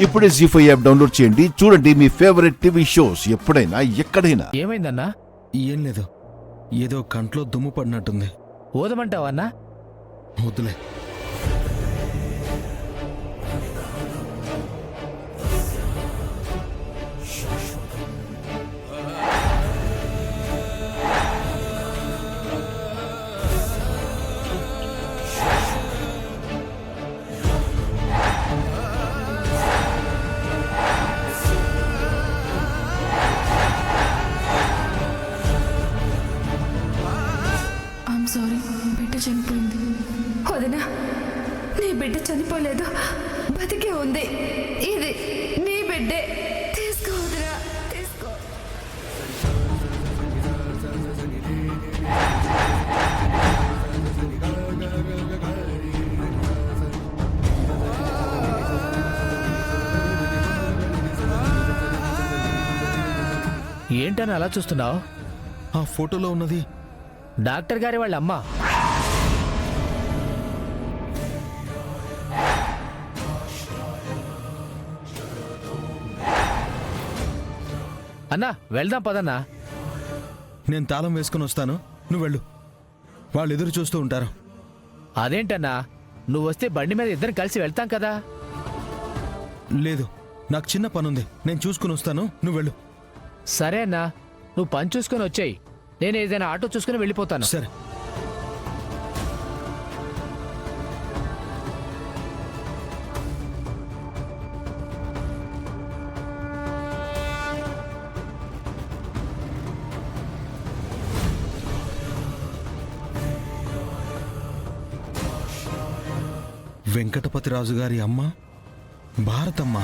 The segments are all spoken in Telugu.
ఇప్పుడే జీ5 యాప్ డౌన్లోడ్ చేయండి. చూడండి మీ ఫేవరెట్ టీవీ షోస్ ఎప్పుడైనా ఎక్కడైనా. ఏమైందన్నా? ఏం లేదు, ఏదో కంట్లో దుమ్ము పడినట్టుంది. ఓదమంటావా అన్నా? వద్దులే. సారీ, బిడ్డ చనిపోయింది. వదినా, నీ బిడ్డ చనిపోలేదు, బతికే ఉంది. ఇది నీ బిడ్డే. తీసుకో వదినా, తీసుకో. ఏంటని అలా చూస్తున్నావు? ఆ ఫోటోలో ఉన్నది డాక్టర్ గారి వాళ్ళ అమ్మ. అన్నా వెళ్దాం పదన్నా. నేను తాళం వేసుకుని వస్తాను, నువ్వు వెళ్ళు. వాళ్ళు ఎదురు చూస్తూ ఉంటారు. అదేంటన్నా, నువ్వు వస్తే బండి మీద ఇద్దరం కలిసి వెళ్తాం కదా. లేదు, నాకు చిన్న పనుంది, నేను చూసుకుని వస్తాను, నువ్వు వెళ్ళు. సరే అన్నా, నువ్వు పని చూసుకొని వచ్చాయి, నేను ఏదైనా ఆటో చూసుకుని వెళ్ళిపోతాను. సరే. వెంకటపతిరాజు గారి అమ్మ భారతమ్మ.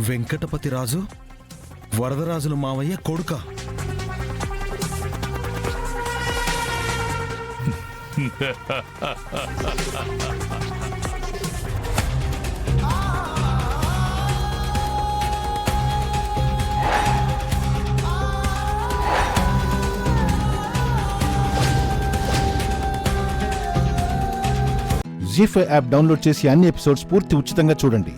వెంకటపతిరాజు వరదరాజుల మావయ్య కొడుక. జీ5 యాప్ డౌన్లోడ్ చేసి అన్ని ఎపిసోడ్స్ పూర్తి ఉచితంగా చూడండి.